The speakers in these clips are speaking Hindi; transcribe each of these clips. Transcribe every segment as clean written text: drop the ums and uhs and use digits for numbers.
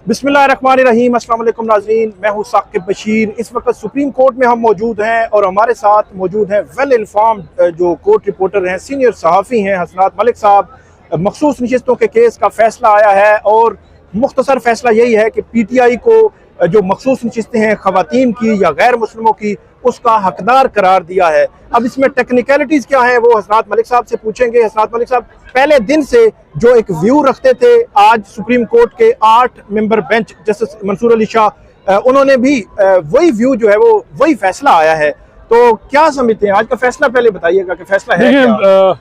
बिस्मिल्लाहिर्रहमानिर्रहीम। अस्सलाम वालेकुम नाज़रीन, मैं हूँ साकिब बशीर। इस वक्त सुप्रीम कोर्ट में हम मौजूद हैं और हमारे साथ मौजूद हैं वेल इन्फॉर्म्ड जो कोर्ट रिपोर्टर हैं, सीनियर सहाफ़ी हैं हसनात मलिक साहब। मखसूस नशिस्तों के केस का फैसला आया है और मुख्तसर फैसला यही है कि PTI को जो मखसूस नशिस्तें हैं ख़वातीन की या गैर मुस्लिमों की, उसका हकदार करार दिया है। अब इसमें टेक्निकलिटीज़ क्या है वो हसनात मलिक साहब से पूछेंगे। हसनात मलिक साहब, पहले दिन से जो एक व्यू रखते थे, आज सुप्रीम कोर्ट के 8 member bench justice Mansoor Ali Shah उन्होंने भी वही व्यू जो है वो वही फैसला आया है, तो क्या समझते हैं आज का फैसला? पहले बताइएगा कि फैसला है क्या?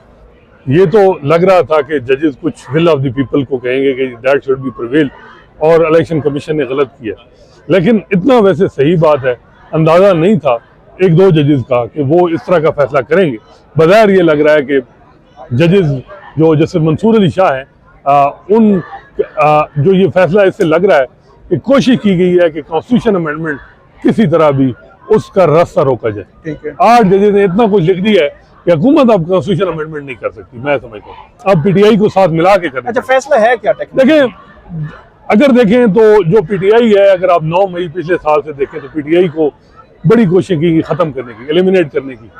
ये तो लग रहा था कि जजेस कुछ विल ऑफ द पीपल को कहेंगे कि दैट शुड बी प्रिवेल और इलेक्शन कमीशन ने गलत किया, लेकिन इतना वैसे सही बात है, अंदाजा नहीं था एक दो जजेस का कि वो इस तरह का फैसला करेंगे। बज़ाहिर ये लग रहा है कि जजेस जो जैसे मंसूर अली शाह हैं, जो ये फैसला इससे लग रहा है कि कोशिश की गई है कि कॉन्स्टिट्यूशन अमेंडमेंट किसी तरह भी उसका रास्ता रोका जाए। ठीक है, 8 जजेस ने इतना कुछ लिख दिया है कि हुकूमत अब कॉन्स्टिट्यूशन अमेंडमेंट नहीं कर सकती। मैं समझता हूँ अब PTI को साथ मिला के करना। अच्छा, फैसला है क्या? देखें, अगर देखें तो जो PTI है, अगर आप 9 मई पिछले साल से देखें तो PTI को बड़ी कोशिश की खत्म करने की, एलिमिनेट करने की,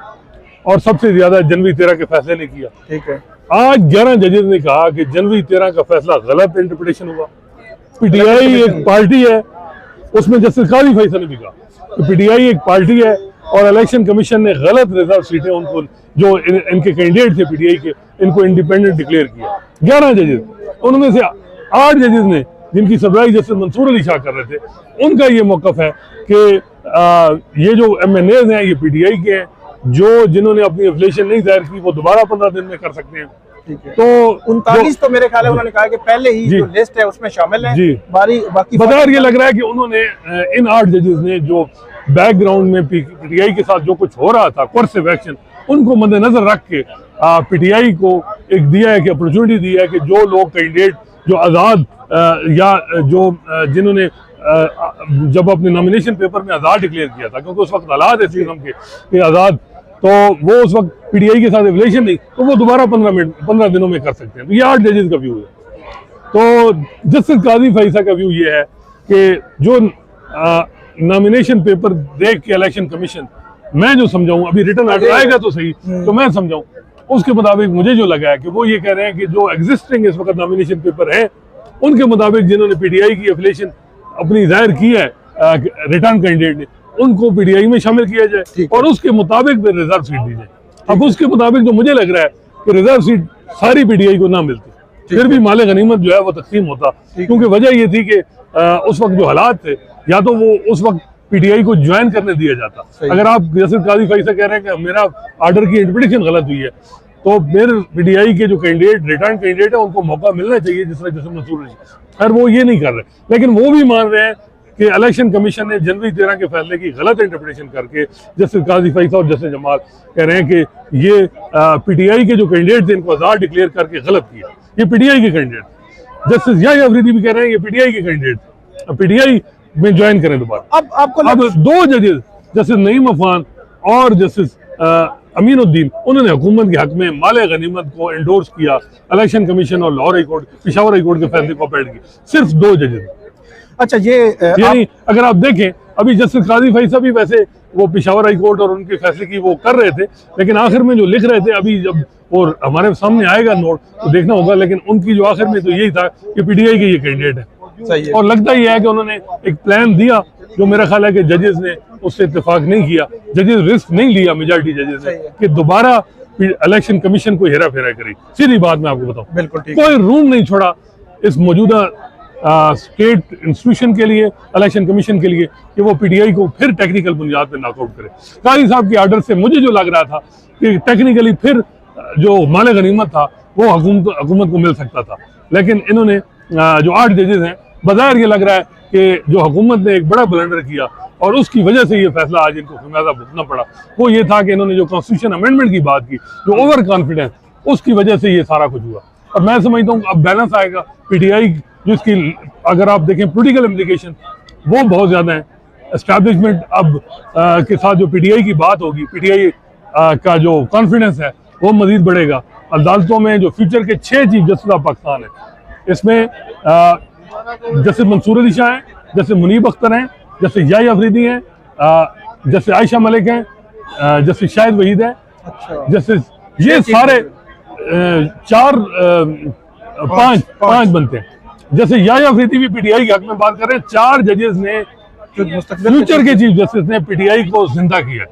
और सबसे ज्यादा जनवरी 13 के फैसले ने किया। ठीक है, आज 11 जजेस ने कहा कि जनवरी 13 का फैसला गलत इंटरप्रिटेशन हुआ। PTI एक पार्टी है, उसमें जस्टिस काजी फैसल ने भी कहा कि PTI एक पार्टी है और इलेक्शन कमीशन ने गलत रिजर्व सीटें उनको जो इनके कैंडिडेट थे PTI के, इनको इंडिपेंडेंट डिक्लेयर किया। 11 जजेस, उनमें से 8 जजेस ने जिनकी सरबराही जस्टिस मंसूर अली शाह कर रहे थे, उनका ये मौकफ है कि ये जो MNAs हैं ये PTI के हैं, जो जिन्होंने अपनी एफिलिएशन नहीं जाहिर की वो दोबारा 15 दिन में कर सकते हैं। ठीक है, तो 39 तो मेरे ख्याल है उन्होंने कहा कि पहले ही जो लिस्ट है उसमें शामिल है जी। बाकी बज़ाहिर ये लग रहा है कि उन्होंने इन 8 जजेस ने जो बैकग्राउंड में PTI के साथ जो कुछ हो रहा था, कोर्सिव एक्शन, उनको मद्देनजर रख के PTI को एक दिया है कि अपॉर्चुनिटी दी है कि जो लोग कैंडिडेट जो आज़ाद या जो जिन्होंने जब अपने नॉमिनेशन पेपर में आज़ाद डिक्लेयर किया था, क्योंकि उस वक्त हालात ऐसे किस्म के आज़ाद, तो वो उस वक्त PTI के साथ एफिलिएशन नहीं, तो वो दोबारा 15 दिनों में कर सकते हैं। तो ये 8 जजेस का व्यू है। तो जस्टिस काजी फैसल का व्यू ये है कि जो नॉमिनेशन पेपर देख के इलेक्शन कमीशन, मैं जो समझाऊं, अभी रिटर्न ऑर्डर आएगा तो सही, तो मैं समझाऊं उसके मुताबिक मुझे जो लगा है कि वो ये कह रहे हैं कि जो एग्जिस्टिंग इस वक्त नॉमिनेशन पेपर है, उनके मुताबिक जिन्होंने PTI की एफिलिएशन अपनी जाहिर की है रिटर्न कैंडिडेट ने, उनको PTI में शामिल किया जाए और उसके मुताबिक फिर रिजर्व सीट दी जाए। अब उसके मुताबिक जो मुझे लग रहा है कि रिजर्व सीट सारी PTI को ना मिलती, फिर भी माले गनीमत जो है वो तकसीम होता, क्योंकि वजह ये थी कि उस वक्त जो हालात थे, या तो वो उस वक्त PTI को ज्वाइन करने दिया जाता। अगर आप जैसे काजी फैसल कह रहे हैं कि मेरा ऑर्डर की इंटरप्रिटेशन गलत हुई है, तो फिर PTI के जो कैंडिडेट रिटर्न कैंडिडेट है उनको मौका मिलना चाहिए, जिस तरह जैसे मंसूर अली, खैर वो ये नहीं कर रहे, लेकिन वो भी मान रहे हैं कि इलेक्शन कमीशन ने जनवरी 13 के फैसले की गलत इंटरप्रिटेशन करके, जस्टिस काजी फैसल और जस्टिस जमाल कह रहे हैं कि ये PTI के जो कैंडिडेट थे इनको आज़ाद डिक्लेयर करके गलत किया। ये PTI के कैंडिडेट, जस्टिस याहिया अफरीदी भी कह रहे हैं ये PTI के कैंडिडेट, PTI में ज्वाइन करें दोबारा। अब 2 जजेस जस्टिस नईम अफान और जस्टिस अमीनुद्दीन, उन्होंने हुकूमत के हक में माले गनीमत को एंडोर्स किया, इलेक्शन कमीशन और Lahore high court, Peshawar high court के फैसले को अपेंड किया, सिर्फ 2 जजेस। अच्छा, ये यानी अगर आप देखें, अभी जस्टिस काजी फैसल भी वैसे वो पेशावर हाई कोर्ट और उनके फैसले की वो कर रहे थे, लेकिन आखिर में जो लिख रहे थे, अभी जब और हमारे सामने आएगा नोट तो देखना होगा, लेकिन उनकी जो आखिर में तो यही था कि PTI के ये कैंडिडेट है। सही है। और लगता ही है कि उन्होंने एक प्लान दिया जो मेरा ख्याल है कि जजेस ने उससे इत्तेफाक नहीं किया, जजेस रिस्क नहीं लिया, मेजॉरिटी जजेस ने, कि दोबारा इलेक्शन कमीशन को हेरा फेरा करे। सीधी बात मैं आपको बताऊं, बिल्कुल ठीक, कोई रूम नहीं छोड़ा इस मौजूदा स्टेट इंस्टीट्यूशन के लिए, इलेक्शन कमीशन के लिए, कि वो PTI को फिर टेक्निकल बुनियाद पर नॉकआउट करे। काजी साहब के आर्डर से मुझे जो लग रहा था कि टेक्निकली फिर जो माले गनीमत था वो हुकूमत को मिल सकता था, लेकिन इन्होंने जो 8 जजेस हैं, बज़ाहिर ये लग रहा है कि जो हुकूमत ने एक बड़ा ब्लंडर किया और उसकी वजह से ये फैसला आज इनको खमियाजा भुगतना पड़ा, वो ये था कि इन्होंने जो कॉन्स्टिट्यूशन अमेंडमेंट की बात की, जो ओवर कॉन्फिडेंस, उसकी वजह से ये सारा कुछ हुआ। और मैं समझता हूँ अब बैलेंस आएगा। PTI जिसकी अगर आप देखें पोलिटिकल इम्प्लीकेशन वो बहुत ज़्यादा है। एस्टैब्लिशमेंट अब के साथ जो PTI की बात होगी, PTI का जो कॉन्फिडेंस है वो मजीद बढ़ेगा। अदालतों में जो फ्यूचर के 6 चीफ जस्टिस ऑफ पाकिस्तान है, इसमें जैसे मंसूर अली शाह हैं, जैसे मुनीब अख्तर हैं, जैसे याह्या अफरीदी हैं, जैसे आयशा मलिक हैं, जैसे शाहिद वहीद है, जैसे ये सारे पांच बनते हैं। जैसे याह्या अफरीदी भी पीटीआई के हक में बात कर रहे हैं। 4 जजेस ने फ्यूचर के चीफ जस्टिस ने पीटीआई को जिंदा किया,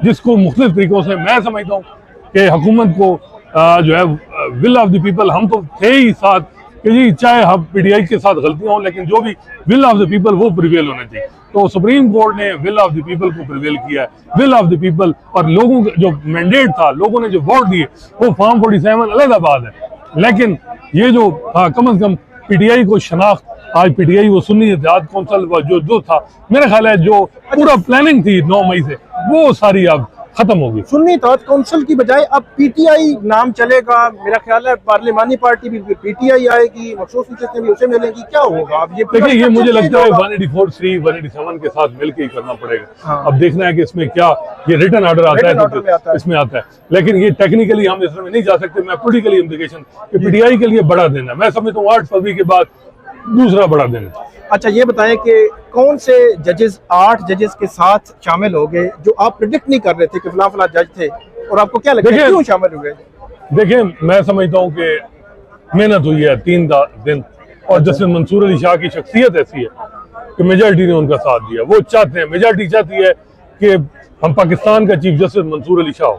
जिसको मुख्तलिफ तरीकों से मैं समझता हूँ कि हुकूमत को जो है विल ऑफ द पीपल, हम तो थे ही साथ कि जी चाहे हम पीटीआई के साथ गलतियां हों, लेकिन जो भी विल ऑफ द पीपल वो प्रिवेल होना चाहिए। तो सुप्रीम कोर्ट ने विल ऑफ द पीपल को प्रिवेल किया है। विल ऑफ द पीपल और लोगों का जो मैंडेट था, लोगों ने जो वोट दिए, वो फॉर्म 47 अलहदाबाद है। लेकिन ये जो कम अज कम पीटीआई को शनाख्त, आज पीटीआई वो सुन्नी इत्तेहाद कौंसिल जो था, मेरा ख्याल है जो पूरा प्लानिंग थी 9 मई से, वो सारी अब खत्म होगी। सुन्नी इत्तेहाद कौंसिल की बजाय अब पीटीआई नाम चलेगा। मेरा ख्याल है पार्लिमानी पार्टी भी पीटीआई आएगी, मखसूस नशिस्तें भी उसे मिलेंगी। क्या होगा अब? ये देखिए, ये मुझे लगता है 184(3), 187 के साथ मिलकर ही करना पड़ेगा। हाँ। अब देखना है कि इसमें क्या ये रिटर्न ऑर्डर आता है तो इसमें आता है, लेकिन ये टेक्निकली हम इसमें नहीं जा सकते। मैं पॉलिटिकली इम्प्लीकेशन पीटीआई के लिए बड़ा दिन है, मैं समझता हूँ 8 फरवरी के बाद दूसरा बड़ा दिन है। अच्छा, ये बताएं कि कौन से जजेस 8 जजेस के साथ शामिल हो गए जो आप प्रिडिक्ट नहीं कर रहे थे कि फला फला जज थे, और आपको क्या लगता है क्यों शामिल हुए? देखिए, मैं समझता हूँ कि मेहनत हुई है 3 दिन, और जस्टिस मंसूर अली शाह की शख्सियत ऐसी है कि मेजॉरिटी ने उनका साथ दिया। वो चाहते हैं, मेजॉरिटी चाहती है कि हम पाकिस्तान का चीफ जस्टिस मंसूर अली शाह हो।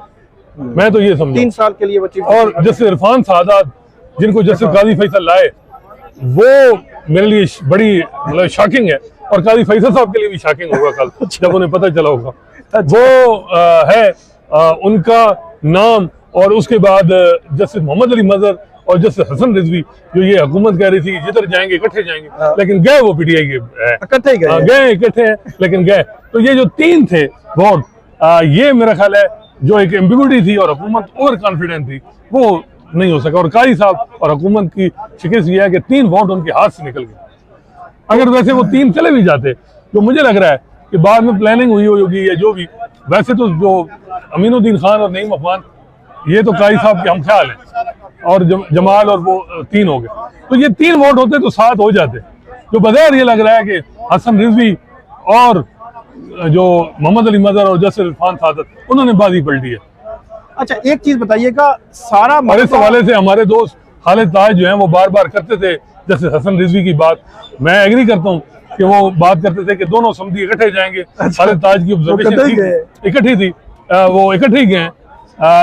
मैं तो ये समझ 3 साल के लिए वो चीफ, और जस्टिस इरफान सादात जिनको जस्टिस काजी फैसल लाए, वो मेरे लिए बड़ी मतलब शॉकिंग है, और काजी फैसल साहब के लिए भी शॉकिंग होगा कल जब उन्हें पता चला होगा। वो है उनका नाम, और उसके बाद जस्टिस मोहम्मद अली मजहर और जस्टिस हसन रिजवी, जो ये हुकूमत कह रही थी जिधर जाएंगे इकट्ठे जाएंगे, लेकिन गए वो पीटीआई के इकट्ठे गए, इकट्ठे हैं लेकिन गए। तो ये जो 3 थे वोट, ये मेरा ख्याल है जो एक एम्बिग्यूटी थी और हुकूमत ओवर कॉन्फिडेंट थी, वो नहीं हो सका। और काजी साहब और हुकूमत की शिकस्त ये है कि 3 वोट उनके हाथ से निकल गए। अगर वैसे वो 3 चले भी जाते, जो मुझे लग रहा है कि बाद में प्लानिंग हुई होगी या जो भी, वैसे तो जो अमीनुद्दीन खान और नईम अफगान, ये तो काजी साहब के हम ख्याल है, और जमाल और वो 3 हो गए। तो ये 3 वोट होते तो 7 हो जाते। जो बगैर ये लग रहा है कि हसन रिजवी और जो मोहम्मद अली मजहर और जस्टिस इरफान सादत, उन्होंने बाजी पलटी है। अच्छा, एक चीज बताइएगा, सारा इस हवाले से हमारे दोस्त खालिद ताज जो हैं वो बार बार करते थे जैसे हसन रिजवी की बात, मैं एग्री करता हूँ कि वो बात करते थे कि दोनों समझी इकट्ठे जाएंगे। खालिद ताज की ऑब्जर्वेशन इकट्ठी थी, वो इकट्ठे ही गए,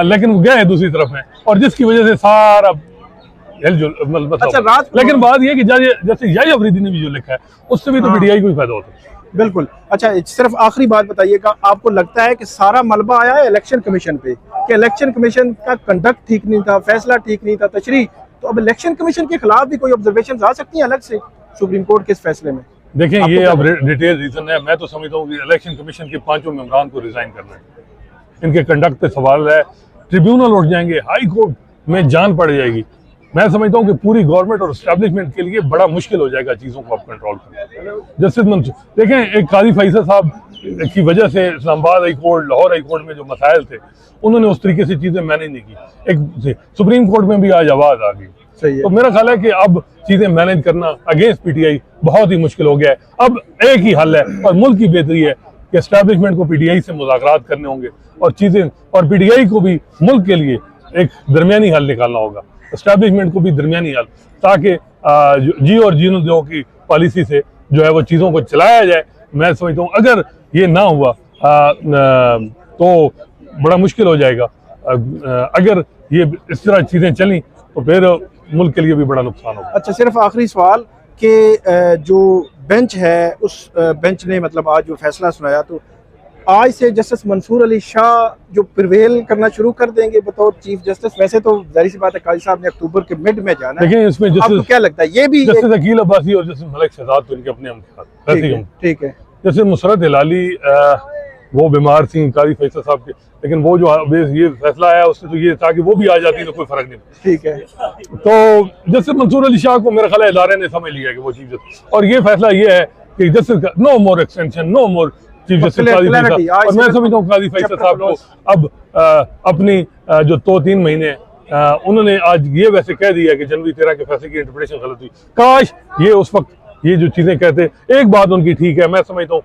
लेकिन वो गए दूसरी तरफ हैं, और जिसकी वजह से सारा अच्छा, लेकिन बात यह कि जैसे याह्या अफरीदी ने भी जो लिखा है, उससे भी तो पीटीआई को ही फायदा होता है। बिल्कुल। अच्छा, सिर्फ आखिरी बात बताइएगा, आपको लगता है कि सारा मलबा आया है इलेक्शन कमीशन पे, कि इलेक्शन कमीशन का कंडक्ट ठीक नहीं था, फैसला ठीक नहीं था, तशरीह, तो अब इलेक्शन कमीशन के खिलाफ भी कोई ऑब्जर्वेशन आ सकती है अलग से सुप्रीम कोर्ट के इस फैसले में? देखें, ये अब डिटेल रीजन है। मैं तो समझता हूँ कि इलेक्शन कमीशन के 5 मेंबरान को रिजाइन करना है, इनके कंडक्ट पे सवाल है, ट्रिब्यूनल उठ जाएंगे, हाई कोर्ट में जान पड़ जाएगी। मैं समझता हूँ कि पूरी गवर्नमेंट और एस्टैब्लिशमेंट के लिए बड़ा मुश्किल हो जाएगा चीज़ों को अब कंट्रोल करना। जस्टिस मंसूर, देखें, एक काजी फैसल साहब की वजह से Islamabad high court, Lahore high court में जो मसाइल थे, उन्होंने उस तरीके से चीज़ें मैनेज नहीं की। एक सुप्रीम कोर्ट में भी आज आवाज़ आ गई। तो मेरा ख्याल है कि अब चीज़ें मैनेज करना अगेंस्ट पीटीआई बहुत ही मुश्किल हो गया है। अब एक ही हल है, और मुल्क की बेहतरी है कि एस्टैब्लिशमेंट को पीटीआई से मुज़ाकरात करने होंगे, और चीज़ें, और पीटीआई को भी मुल्क के लिए एक दरमियानी हल निकालना होगा, एस्टैब्लिशमेंट को भी दरमियानी हल, ताकि जी और जीनो दो की पॉलिसी से जो है वो चीज़ों को चलाया जाए। मैं समझता हूँ अगर ये ना हुआ तो बड़ा मुश्किल हो जाएगा। अगर ये इस तरह चीज़ें चली तो फिर मुल्क के लिए भी बड़ा नुकसान होगा। अच्छा, सिर्फ आखिरी सवाल कि जो बेंच है, उस बेंच ने मतलब आज जो फैसला सुनाया, तो आज से जस्टिस मंसूर अली शाह जो प्रिवेल करना शुरू कर देंगे बतौर चीफ जस्टिस? वैसे तो जाहिर सी बात है काजी साहब ने अक्टूबर के मिड में जाना है, लेकिन इसमें आपको क्या लगता है? ये भी जस्टिस अकील अब्बासी और जस्टिस मलिक शहजाद तो इनके अपने ठीक है। जैसे मुसरत हिलाली वो बीमार थी काजी फैसल साहब के, लेकिन वो जो ये फैसला आया उससे तो ये था कि वो भी आ जाती तो कोई फर्क नहीं। ठीक है। तो जस्टिस मंसूर अली शाह को मेरा ख्याल है इदारे ने समझ लिया कि वो चीफ जस्टिस, और ये फैसला ये है कि जस्टिस नो मोर एक्सटेंशन, नो मोर चीफ जस्टिस काजी फैसल। और मैं समझता हूँ काजी फैसल साहब को अब अपनी जो 2-3 महीने उन्होंने आज ये वैसे कह दिया कि जनवरी 13 के फैसले की इंटरप्रिटेशन गलत हुई। काश ये उस वक्त ये जो चीजें कहते। एक बात उनकी ठीक है, मैं समझता हूँ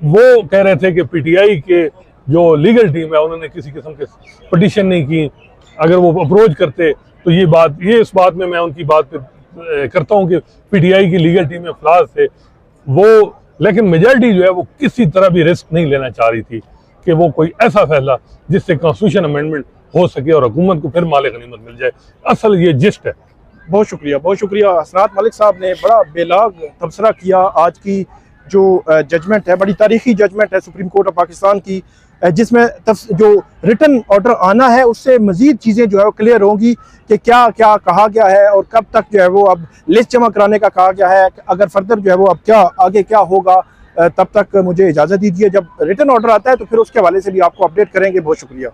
वो कह रहे थे कि पीटीआई के जो लीगल टीम है उन्होंने किसी किस्म के पिटीशन नहीं की, अगर वो अप्रोच करते तो ये इस बात में मैं उनकी बात पे करता हूँ कि पीटीआई की लीगल टीम में फ्लास थे वो, लेकिन मेजॉरिटी जो है वो किसी तरह भी रिस्क नहीं लेना चाह रही थी कि वो कोई ऐसा फैसला जिससे कॉन्स्टिट्यूशन अमेंडमेंट हो सके और हुकूमत को फिर माले गनीमत मिल जाए। असल ये जिस्ट है। बहुत शुक्रिया हसनात मलिक साहब ने बड़ा बेलाग तबसरा किया। आज की जो जजमेंट है बड़ी तारीखी जजमेंट है सुप्रीम कोर्ट ऑफ पाकिस्तान की, जिसमें जो रिटन ऑर्डर आना है उससे मजीद चीज़ें जो है वो क्लियर होंगी कि क्या क्या कहा गया है और कब तक जो है वो अब लिस्ट जमा कराने का कहा गया है, अगर फर्दर जो है वो अब क्या आगे क्या होगा। तब तक मुझे इजाज़त दीजिए, जब रिटन ऑर्डर आता है तो फिर उसके हवाले से भी आपको अपडेट करेंगे। बहुत शुक्रिया।